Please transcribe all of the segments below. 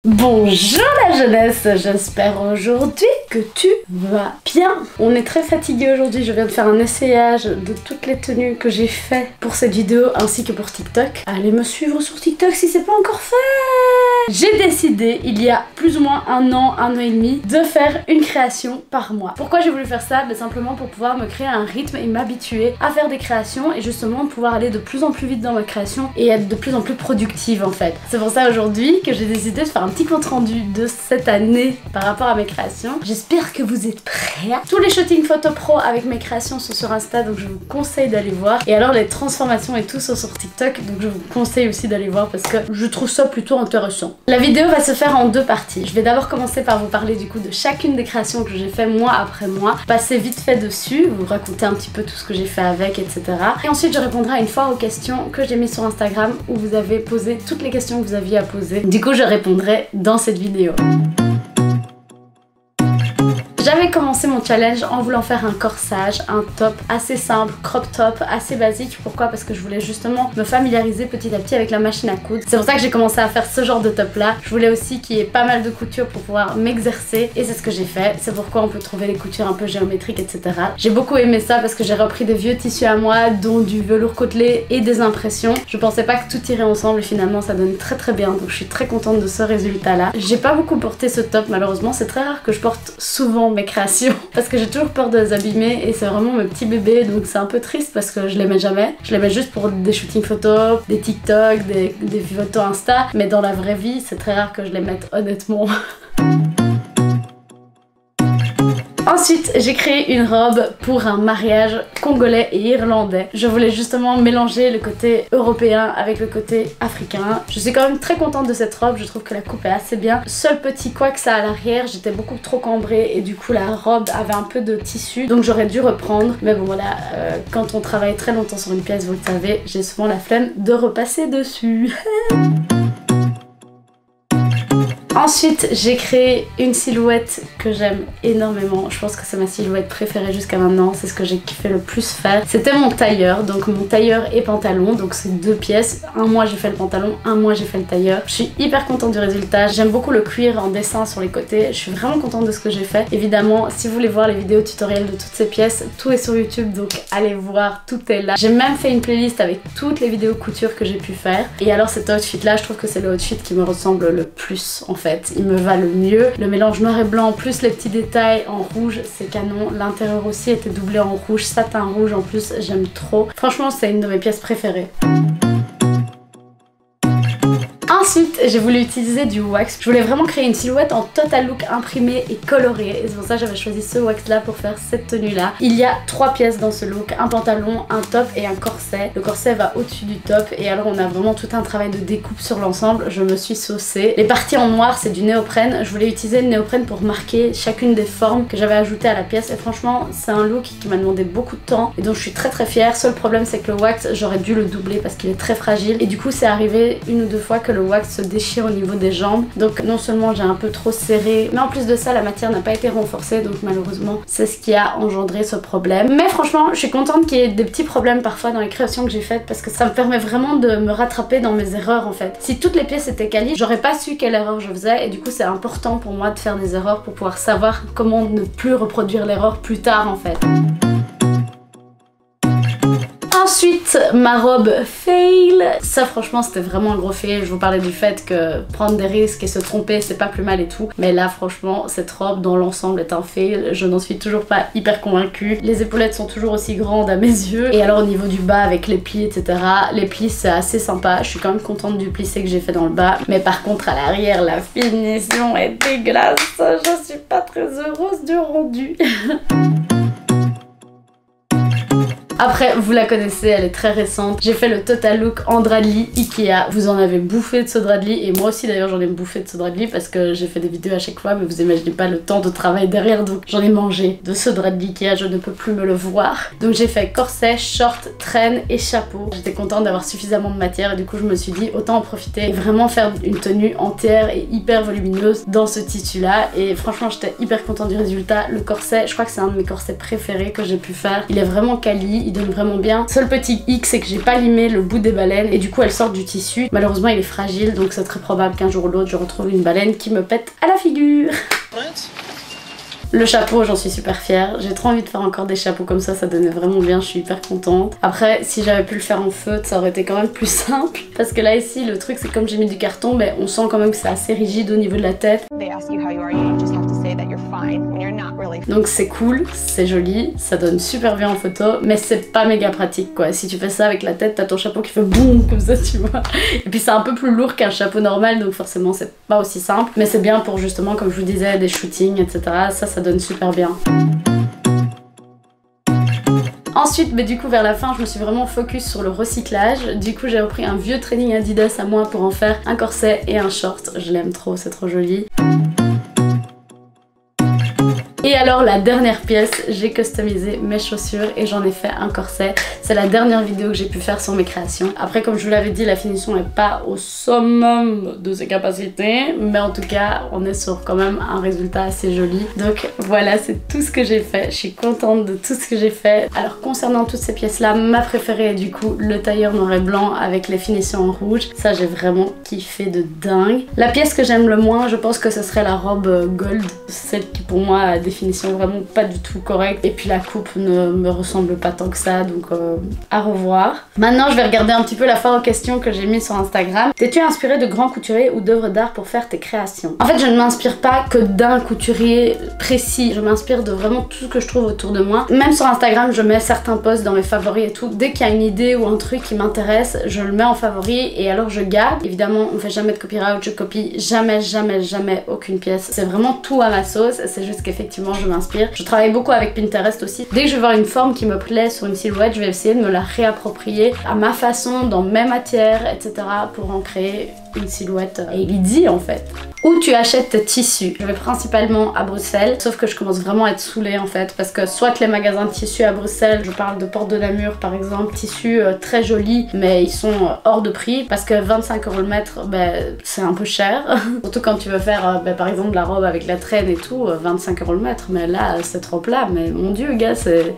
Bonjour la jeunesse, j'espère aujourd'hui que tu vas bien. On est très fatigué aujourd'hui, je viens de faire un essayage de toutes les tenues que j'ai fait pour cette vidéo ainsi que pour TikTok. Allez me suivre sur TikTok si c'est pas encore fait. J'ai décidé il y a plus ou moins un an et demi de faire une création par mois. Pourquoi j'ai voulu faire ça? Simplement pour pouvoir me créer un rythme et m'habituer à faire des créations et justement pouvoir aller de plus en plus vite dans ma création et être de plus en plus productive en fait. C'est pour ça aujourd'hui que j'ai décidé de faire un petit compte rendu de cette année par rapport à mes créations. J'espère que vous êtes prêts. Tous les shootings photo pro avec mes créations sont sur Insta, donc je vous conseille d'aller voir. Et alors les transformations et tout sont sur TikTok, donc je vous conseille aussi d'aller voir parce que je trouve ça plutôt intéressant. La vidéo va se faire en deux parties. Je vais d'abord commencer par vous parler du coup de chacune des créations que j'ai fait mois après mois, passer vite fait dessus, vous raconter un petit peu tout ce que j'ai fait avec, etc. Et ensuite je répondrai à une fois aux questions que j'ai mises sur Instagram où vous avez posé toutes les questions que vous aviez à poser. Du coup je répondrai dans cette vidéo. J'avais commencé mon challenge en voulant faire un corsage, un top assez simple, crop top, assez basique. Pourquoi? Parce que je voulais justement me familiariser petit à petit avec la machine à coudre. C'est pour ça que j'ai commencé à faire ce genre de top là. Je voulais aussi qu'il y ait pas mal de coutures pour pouvoir m'exercer et c'est ce que j'ai fait. C'est pourquoi on peut trouver les coutures un peu géométriques, etc. J'ai beaucoup aimé ça parce que j'ai repris des vieux tissus à moi, dont du velours côtelé et des impressions. Je pensais pas que tout irait ensemble et finalement ça donne très bien. Donc je suis très contente de ce résultat là. J'ai pas beaucoup porté ce top malheureusement. C'est très rare que je porte souvent mes créations parce que j'ai toujours peur de les abîmer et c'est vraiment mes petits bébés, donc c'est un peu triste parce que je les mets jamais. Je les mets juste pour des shootings photos, des TikTok, des photos Insta, mais dans la vraie vie c'est très rare que je les mette honnêtement. Ensuite, j'ai créé une robe pour un mariage congolais et irlandais. Je voulais justement mélanger le côté européen avec le côté africain. Je suis quand même très contente de cette robe, je trouve que la coupe est assez bien. Seul petit quoi que ça à l'arrière, j'étais beaucoup trop cambrée et du coup la robe avait un peu de tissu, donc j'aurais dû reprendre. Mais bon voilà, quand on travaille très longtemps sur une pièce, vous le savez, j'ai souvent la flemme de repasser dessus. Ensuite, j'ai créé une silhouette que j'aime énormément. Je pense que c'est ma silhouette préférée jusqu'à maintenant. C'est ce que j'ai kiffé le plus faire. C'était mon tailleur, donc mon tailleur et pantalon. Donc c'est deux pièces. Un mois j'ai fait le pantalon, un mois j'ai fait le tailleur. Je suis hyper contente du résultat. J'aime beaucoup le cuir en dessin sur les côtés. Je suis vraiment contente de ce que j'ai fait. Évidemment, si vous voulez voir les vidéos tutoriels de toutes ces pièces, tout est sur YouTube, donc allez voir, tout est là. J'ai même fait une playlist avec toutes les vidéos couture que j'ai pu faire. Et alors cet outfit là, je trouve que c'est le outfit qui me ressemble le plus en fait. Il me va le mieux. Le mélange noir et blanc plus les petits détails en rouge, c'est canon. L'intérieur aussi était doublé en rouge, satin rouge en plus, j'aime trop. Franchement, c'est une de mes pièces préférées. Ensuite, j'ai voulu utiliser du wax. Je voulais vraiment créer une silhouette en total look imprimé et coloré. Et c'est pour ça que j'avais choisi ce wax là pour faire cette tenue là. Il y a 3 pièces dans ce look. Un pantalon, un top et un corset. Le corset va au-dessus du top. Et alors on a vraiment tout un travail de découpe sur l'ensemble. Je me suis saucée. Les parties en noir, c'est du néoprène. Je voulais utiliser le néoprène pour marquer chacune des formes que j'avais ajoutées à la pièce. Et franchement, c'est un look qui m'a demandé beaucoup de temps. Et donc je suis très fière. Seul problème, c'est que le wax, j'aurais dû le doubler parce qu'il est très fragile. Et du coup, c'est arrivé une ou deux fois que le wax se déchire au niveau des jambes, donc non seulement j'ai un peu trop serré, mais en plus de ça la matière n'a pas été renforcée, donc malheureusement c'est ce qui a engendré ce problème. Mais franchement je suis contente qu'il y ait des petits problèmes parfois dans les créations que j'ai faites parce que ça me permet vraiment de me rattraper dans mes erreurs en fait. Si toutes les pièces étaient quali, j'aurais pas su quelle erreur je faisais et du coup c'est important pour moi de faire des erreurs pour pouvoir savoir comment ne plus reproduire l'erreur plus tard en fait. Ensuite, ma robe fail. Ça franchement c'était vraiment un gros fail. Je vous parlais du fait que prendre des risques et se tromper c'est pas plus mal et tout. Mais là franchement cette robe dans l'ensemble est un fail. Je n'en suis toujours pas hyper convaincue. Les épaulettes sont toujours aussi grandes à mes yeux. Et alors au niveau du bas avec les plis etc. Les plis c'est assez sympa. Je suis quand même contente du plissé que j'ai fait dans le bas. Mais par contre à l'arrière la finition est dégueulasse. Je suis pas très heureuse du rendu. Après, vous la connaissez, elle est très récente. J'ai fait le total look en drap de lit Ikea. Vous en avez bouffé de ce drap de lit et moi aussi d'ailleurs j'en ai bouffé de ce drap de lit parce que j'ai fait des vidéos à chaque fois, mais vous imaginez pas le temps de travail derrière, donc j'en ai mangé de ce drap de lit Ikea, je ne peux plus me le voir. Donc j'ai fait corset, short, traîne et chapeau. J'étais contente d'avoir suffisamment de matière et du coup je me suis dit autant en profiter et vraiment faire une tenue entière et hyper volumineuse dans ce tissu là. Et franchement j'étais hyper contente du résultat. Le corset, je crois que c'est un de mes corsets préférés que j'ai pu faire. Il est vraiment quali. il donne vraiment bien. Seul petit hic, c'est que j'ai pas limé le bout des baleines et du coup elles sortent du tissu. Malheureusement il est fragile, donc c'est très probable qu'un jour ou l'autre je retrouve une baleine qui me pète à la figure. Le chapeau, j'en suis super fière. J'ai trop envie de faire encore des chapeaux comme ça donnait vraiment bien, je suis hyper contente. Après, si j'avais pu le faire en feutre, ça aurait été quand même plus simple. Parce que là ici, le truc c'est comme j'ai mis du carton, mais on sent quand même que c'est assez rigide au niveau de la tête. Donc c'est cool, c'est joli, ça donne super bien en photo, mais c'est pas méga pratique quoi. Si tu fais ça avec la tête, t'as ton chapeau qui fait boum comme ça, tu vois. Et puis c'est un peu plus lourd qu'un chapeau normal, donc forcément c'est pas aussi simple. Mais c'est bien pour justement, comme je vous disais, des shootings, etc. Ça donne super bien. Ensuite, mais du coup vers la fin, je me suis vraiment focus sur le recyclage. Du coup, j'ai repris un vieux training Adidas à moi pour en faire un corset et un short. Je l'aime trop, c'est trop joli. Et alors la dernière pièce, j'ai customisé mes chaussures et j'en ai fait un corset. C'est la dernière vidéo que j'ai pu faire sur mes créations. Après, comme je vous l'avais dit, la finition n'est pas au summum de ses capacités, mais en tout cas on est sur quand même un résultat assez joli. Donc voilà, c'est tout ce que j'ai fait. Je suis contente de tout ce que j'ai fait. Alors concernant toutes ces pièces là, ma préférée est du coup le tailleur noir et blanc avec les finitions en rouge. Ça j'ai vraiment kiffé de dingue. La pièce que j'aime le moins, je pense que ce serait la robe gold, celle qui pour moi a des finitions vraiment pas du tout correctes, et puis la coupe ne me ressemble pas tant que ça, donc à revoir. Maintenant je vais regarder un petit peu la foire aux questions que j'ai mis sur Instagram. T'es-tu inspiré de grands couturiers ou d'œuvres d'art pour faire tes créations? En fait je ne m'inspire pas que d'un couturier précis, je m'inspire de vraiment tout ce que je trouve autour de moi. Même sur Instagram je mets certains posts dans mes favoris et tout. Dès qu'il y a une idée ou un truc qui m'intéresse, je le mets en favori et alors je garde. Évidemment on fait jamais de copyright, je copie jamais aucune pièce. C'est vraiment tout à ma sauce, c'est juste qu'effectivement je m'inspire. Je travaille beaucoup avec Pinterest aussi. Dès que je vais voir une forme qui me plaît sur une silhouette, je vais essayer de me la réapproprier à ma façon, dans mes matières, etc. pour en créer une silhouette Elidie en fait. Où tu achètes tes tissus? Je vais principalement à Bruxelles, sauf que je commence vraiment à être saoulée en fait, parce que soit les magasins de tissus à Bruxelles, je parle de Porte de Namur par exemple, tissus très jolis, mais ils sont hors de prix, parce que 25 € le mètre, c'est un peu cher. Surtout quand tu veux faire par exemple la robe avec la traîne et tout, 25 € le mètre, mais là c'est trop plat, mais mon dieu gars, c'est...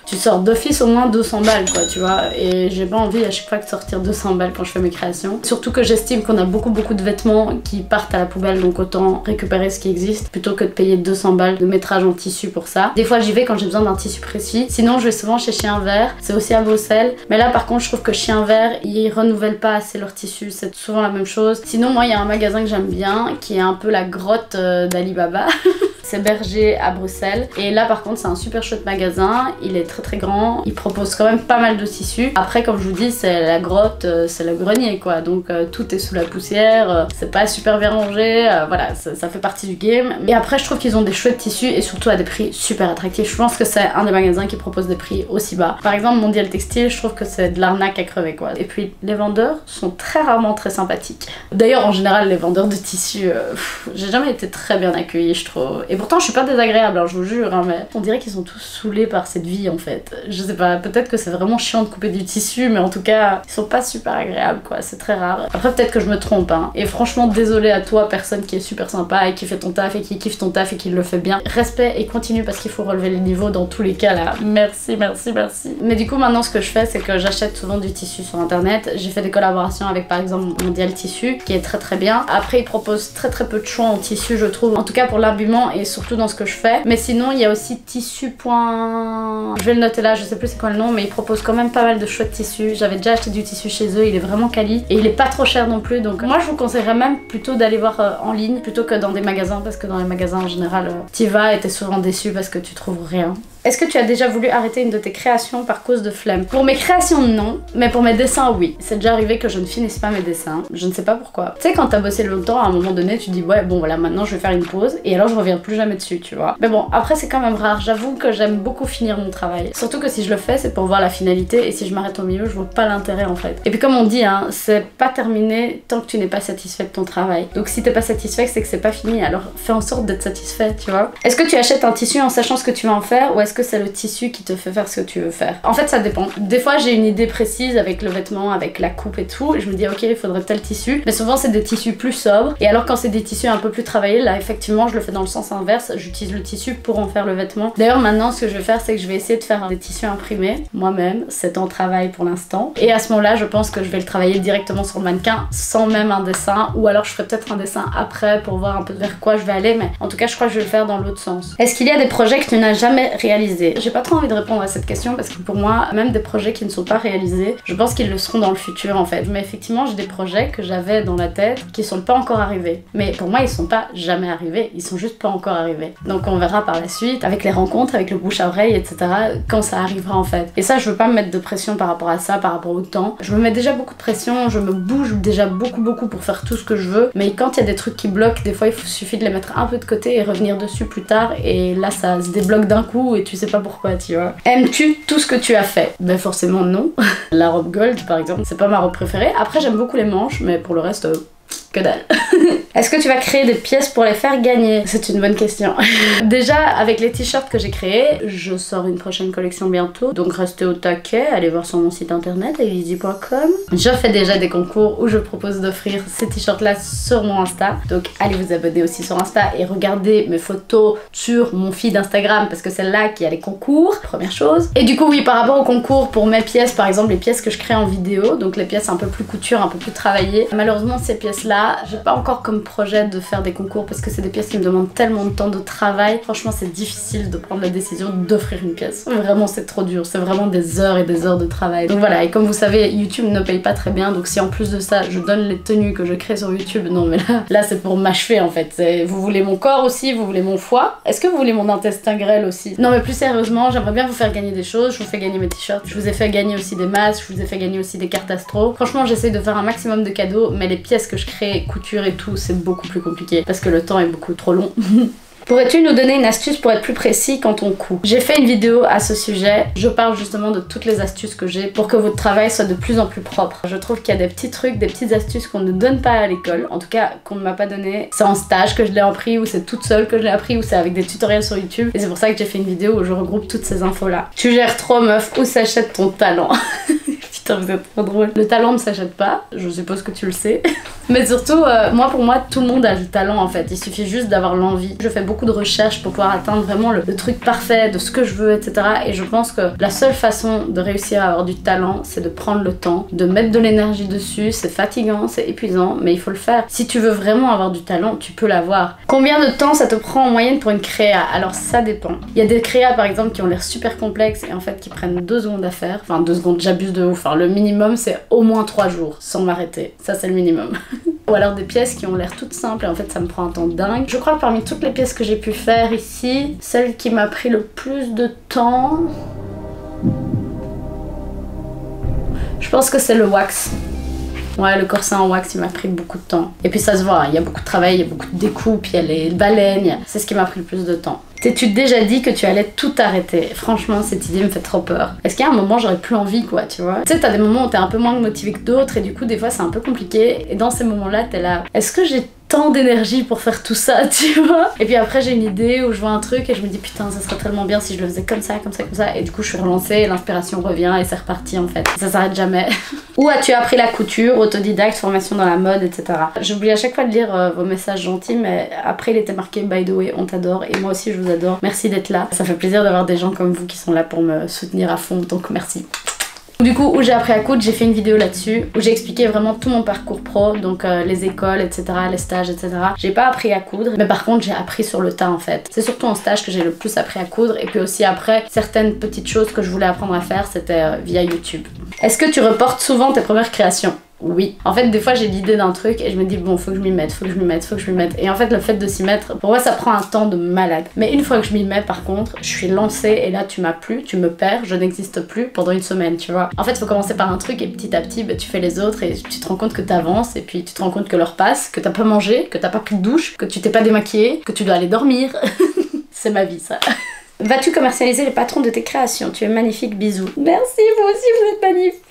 Tu sors d'office au moins 200 balles quoi, tu vois, et j'ai pas envie à chaque fois de sortir 200 balles quand je fais mes créations. Surtout que j'estime qu'on a beaucoup de vêtements qui partent à la poubelle, donc autant récupérer ce qui existe plutôt que de payer 200 balles de métrage en tissu pour ça. Des fois j'y vais quand j'ai besoin d'un tissu précis, sinon je vais souvent chez Chien Vert, c'est aussi à Bruxelles, mais là par contre je trouve que Chien Vert ils renouvellent pas assez leur tissu, c'est souvent la même chose. Sinon moi il y a un magasin que j'aime bien qui est un peu la grotte d'Alibaba. C'est Berger à Bruxelles, et là par contre c'est un super chouette magasin, il est très grand, il propose quand même pas mal de tissus. Après comme je vous dis c'est la grotte, c'est le grenier quoi, donc tout est sous la poussière, c'est pas super bien rangé, voilà ça fait partie du game. Et après je trouve qu'ils ont des chouettes tissus et surtout à des prix super attractifs. Je pense que c'est un des magasins qui propose des prix aussi bas. Par exemple Mondial Textile, je trouve que c'est de l'arnaque à crever quoi. Et puis les vendeurs sont très rarement très sympathiques. D'ailleurs en général les vendeurs de tissus, j'ai jamais été très bien accueillie je trouve. Et pourtant je suis pas désagréable, hein, je vous jure, hein, mais on dirait qu'ils sont tous saoulés par cette vie en fait. Je sais pas, peut-être que c'est vraiment chiant de couper du tissu, mais en tout cas, ils sont pas super agréables quoi, c'est très rare. Après peut-être que je me trompe, hein. Et franchement, désolé à toi, personne qui est super sympa et qui fait ton taf et qui kiffe ton taf et qui le fait bien. Respect et continue parce qu'il faut relever les niveaux dans tous les cas là. Merci. Mais du coup, maintenant ce que je fais, c'est que j'achète souvent du tissu sur internet. J'ai fait des collaborations avec par exemple Mondial Tissu, qui est très bien. Après, ils proposent très peu de choix en tissu, je trouve. En tout cas pour l'habillement et surtout dans ce que je fais. Mais sinon il y a aussi tissu. Je vais le noter là, je sais plus c'est quoi le nom, mais ils proposent quand même pas mal de chouettes tissus. J'avais déjà acheté du tissu chez eux, il est vraiment quali et il est pas trop cher non plus, donc moi je vous conseillerais même plutôt d'aller voir en ligne plutôt que dans des magasins, parce que dans les magasins en général t'y vas et t'es souvent déçu parce que tu trouves rien. Est-ce que tu as déjà voulu arrêter une de tes créations par cause de flemme? Pour mes créations, non, mais pour mes dessins, oui. C'est déjà arrivé que je ne finisse pas mes dessins, je ne sais pas pourquoi. Tu sais, quand t'as bossé longtemps, à un moment donné, tu dis ouais, bon voilà, maintenant je vais faire une pause, et alors je reviens plus jamais dessus, tu vois. Mais bon, après c'est quand même rare, j'avoue que j'aime beaucoup finir mon travail. Surtout que si je le fais, c'est pour voir la finalité, et si je m'arrête au milieu, je vois pas l'intérêt en fait. Et puis comme on dit, hein, c'est pas terminé tant que tu n'es pas satisfait de ton travail. Donc si t'es pas satisfait, c'est que c'est pas fini, alors fais en sorte d'être satisfait, tu vois. Est-ce que tu achètes un tissu en sachant ce que tu vas en faire, ou est-ce que c'est le tissu qui te fait faire ce que tu veux faire? En fait ça dépend. Des fois j'ai une idée précise avec le vêtement, avec la coupe et tout, et je me dis ok il faudrait tel tissu, mais souvent c'est des tissus plus sobres, et alors quand c'est des tissus un peu plus travaillés, là effectivement je le fais dans le sens inverse, j'utilise le tissu pour en faire le vêtement. D'ailleurs maintenant ce que je vais faire c'est que je vais essayer de faire des tissus imprimés moi-même, c'est en travail pour l'instant, et à ce moment là je pense que je vais le travailler directement sur le mannequin sans même un dessin, ou alors je ferai peut-être un dessin après pour voir un peu vers quoi je vais aller, mais en tout cas je crois que je vais le faire dans l'autre sens. Est-ce qu'il y a des projets que tu n'as jamais réalisés? J'ai pas trop envie de répondre à cette question parce que pour moi même des projets qui ne sont pas réalisés, je pense qu'ils le seront dans le futur en fait, mais effectivement j'ai des projets que j'avais dans la tête qui sont pas encore arrivés, mais pour moi ils sont pas jamais arrivés, ils sont juste pas encore arrivés, donc on verra par la suite avec les rencontres, avec le bouche à oreille etc, quand ça arrivera en fait. Et ça je veux pas me mettre de pression par rapport à ça, par rapport au temps. Je me mets déjà beaucoup de pression, je me bouge déjà beaucoup pour faire tout ce que je veux, mais quand il y a des trucs qui bloquent, des fois il suffit de les mettre un peu de côté et revenir dessus plus tard, et là ça se débloque d'un coup et tu sais pas pourquoi, tu vois. Aimes-tu tout ce que tu as fait? Ben forcément non. La robe gold par exemple, c'est pas ma robe préférée. Après j'aime beaucoup les manches, mais pour le reste que dalle. Est-ce que tu vas créer des pièces pour les faire gagner? C'est une bonne question. Déjà, avec les t-shirts que j'ai créés, je sors une prochaine collection bientôt, donc restez au taquet, allez voir sur mon site internet elysy.com. Je fais déjà des concours où je propose d'offrir ces t-shirts là sur mon Insta, donc allez vous abonner aussi sur Insta et regardez mes photos sur mon feed Instagram parce que c'est là qu'il y a les concours, première chose. Et du coup oui, par rapport aux concours pour mes pièces, par exemple les pièces que je crée en vidéo, donc les pièces un peu plus couture, un peu plus travaillées, malheureusement ces pièces là, j'ai pas encore comme projet de faire des concours parce que c'est des pièces qui me demandent tellement de temps de travail. Franchement c'est difficile de prendre la décision d'offrir une pièce. Vraiment c'est trop dur, c'est vraiment des heures et des heures de travail. Donc voilà, et comme vous savez YouTube ne paye pas très bien, donc si en plus de ça je donne les tenues que je crée sur YouTube, non mais là c'est pour m'achever en fait. Vous voulez mon corps aussi, vous voulez mon foie, est-ce que vous voulez mon intestin grêle aussi? Non mais plus sérieusement, j'aimerais bien vous faire gagner des choses, je vous fais gagner mes t-shirts, je vous ai fait gagner aussi des masques, je vous ai fait gagner aussi des cartes astro. Franchement j'essaie de faire un maximum de cadeaux, mais les pièces que je crée, couture et tout, c'est beaucoup plus compliqué parce que le temps est beaucoup trop long. Pourrais-tu nous donner une astuce pour être plus précis quand on coud? J'ai fait une vidéo à ce sujet, je parle justement de toutes les astuces que j'ai pour que votre travail soit de plus en plus propre. Je trouve qu'il y a des petits trucs, des petites astuces qu'on ne donne pas à l'école, en tout cas qu'on ne m'a pas donné. C'est en stage que je l'ai appris, ou c'est toute seule que je l'ai appris, ou c'est avec des tutoriels sur YouTube, et c'est pour ça que j'ai fait une vidéo où je regroupe toutes ces infos là. Tu gères trop meuf, où s'achète ton talent? Putain vous êtes trop drôle. Le talent ne s'achète pas, je suppose que tu le sais. Mais surtout, pour moi, tout le monde a du talent en fait, il suffit juste d'avoir l'envie. Je fais beaucoup de recherches pour pouvoir atteindre vraiment le truc parfait de ce que je veux, etc. Et je pense que la seule façon de réussir à avoir du talent, c'est de prendre le temps, de mettre de l'énergie dessus. C'est fatigant, c'est épuisant, mais il faut le faire. Si tu veux vraiment avoir du talent, tu peux l'avoir. Combien de temps ça te prend en moyenne pour une créa? Alors ça dépend. Il y a des créas par exemple qui ont l'air super complexes et en fait qui prennent 2 secondes à faire. Enfin 2 secondes, j'abuse de ouf. Enfin, le minimum c'est au moins 3 jours sans m'arrêter. Ça c'est le minimum. Ou alors des pièces qui ont l'air toutes simples et en fait ça me prend un temps dingue. Je crois que parmi toutes les pièces que j'ai pu faire ici, celle qui m'a pris le plus de temps, je pense que c'est le wax. Ouais, le corset en wax il m'a pris beaucoup de temps. Et puis ça se voit, il y a beaucoup de travail, il y a beaucoup de découpes, il y a les baleines, c'est ce qui m'a pris le plus de temps. T'es-tu déjà dit que tu allais tout arrêter? Franchement, cette idée me fait trop peur. Est-ce qu'il y a un moment j'aurais plus envie quoi, tu vois? Tu sais, t'as des moments où t'es un peu moins motivé que d'autres et du coup des fois c'est un peu compliqué. Et dans ces moments-là, t'es là, est-ce que j'ai tant d'énergie pour faire tout ça, tu vois? Et puis après j'ai une idée où je vois un truc et je me dis putain ça serait tellement bien si je le faisais comme ça, comme ça, comme ça. Et du coup je suis relancée, l'inspiration revient et c'est reparti en fait. Ça s'arrête jamais. Où as-tu appris la couture? Autodidacte, formation dans la mode, etc. J'oublie à chaque fois de lire vos messages gentils, mais après il était marqué by the way, on t'adore et moi aussi je vous adore. Merci d'être là. Ça fait plaisir d'avoir des gens comme vous qui sont là pour me soutenir à fond, donc merci. Du coup, où j'ai appris à coudre, j'ai fait une vidéo là-dessus où j'ai expliqué vraiment tout mon parcours pro, donc les écoles, etc., les stages, etc. J'ai pas appris à coudre, mais par contre j'ai appris sur le tas en fait. C'est surtout en stage que j'ai le plus appris à coudre, et puis aussi après, certaines petites choses que je voulais apprendre à faire, c'était via YouTube. Est-ce que tu reportes souvent tes premières créations? Oui. En fait, des fois j'ai l'idée d'un truc et je me dis bon, faut que je m'y mette, faut que je m'y mette, faut que je m'y mette. Et en fait, le fait de s'y mettre, pour moi, ça prend un temps de malade. Mais une fois que je m'y mets, par contre, je suis lancée et là, tu m'as plus, tu me perds, je n'existe plus pendant une semaine, tu vois. En fait, faut commencer par un truc et petit à petit, bah, tu fais les autres et tu te rends compte que t'avances et puis tu te rends compte que l'heure passe, que t'as pas mangé, que t'as pas pris de douche, que tu t'es pas démaquillée, que tu dois aller dormir. C'est ma vie, ça. Vas-tu commercialiser les patrons de tes créations? Tu es magnifique, bisous. Merci, vous aussi vous êtes magnifique.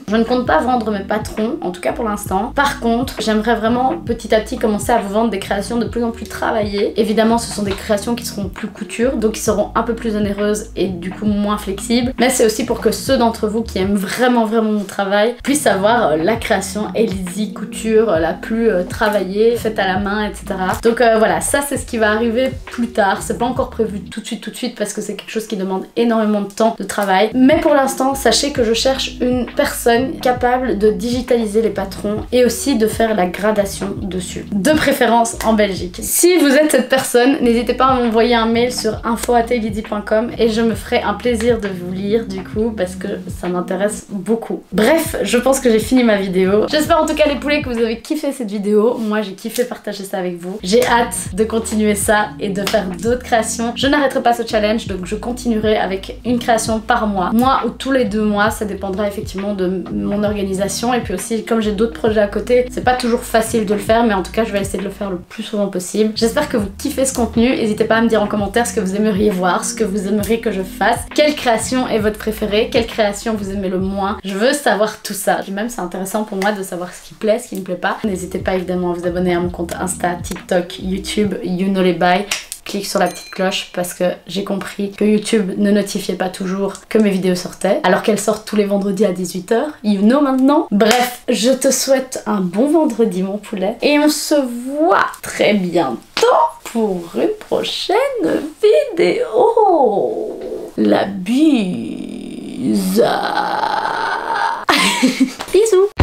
Je ne compte pas vendre mes patrons, en tout cas pour l'instant. Par contre, j'aimerais vraiment petit à petit commencer à vous vendre des créations de plus en plus travaillées. Évidemment, ce sont des créations qui seront plus couture, donc qui seront un peu plus onéreuses et du coup moins flexibles. Mais c'est aussi pour que ceux d'entre vous qui aiment vraiment mon travail puissent avoir la création Elsie couture la plus travaillée, faite à la main, etc. Donc voilà, ça c'est ce qui va arriver plus tard. C'est pas encore prévu tout de suite parce que c'est quelque chose qui demande énormément de temps de travail. Mais pour l'instant, sachez que je cherche une personne capable de digitaliser les patrons et aussi de faire la gradation dessus. De préférence en Belgique. Si vous êtes cette personne, n'hésitez pas à m'envoyer un mail sur info@elydie.com et je me ferai un plaisir de vous lire du coup parce que ça m'intéresse beaucoup. Bref, je pense que j'ai fini ma vidéo. J'espère en tout cas les poulets que vous avez kiffé cette vidéo. Moi j'ai kiffé partager ça avec vous. J'ai hâte de continuer ça et de faire d'autres créations. Je n'arrêterai pas ce challenge, donc je continuerai avec une création par mois. Moi ou tous les 2 mois, ça dépendra effectivement de mon organisation et puis aussi comme j'ai d'autres projets à côté, c'est pas toujours facile de le faire, mais en tout cas je vais essayer de le faire le plus souvent possible. J'espère que vous kiffez ce contenu. N'hésitez pas à me dire en commentaire ce que vous aimeriez voir, ce que vous aimeriez que je fasse, quelle création est votre préférée, quelle création vous aimez le moins. Je veux savoir tout ça. Même c'est intéressant pour moi de savoir ce qui plaît, ce qui ne plaît pas. N'hésitez pas évidemment à vous abonner à mon compte Insta, TikTok, YouTube, you know les bails. Clique sur la petite cloche parce que j'ai compris que YouTube ne notifiait pas toujours que mes vidéos sortaient alors qu'elles sortent tous les vendredis à 18 h. You know maintenant. Bref, je te souhaite un bon vendredi mon poulet et on se voit très bientôt pour une prochaine vidéo. La bise. Bisous.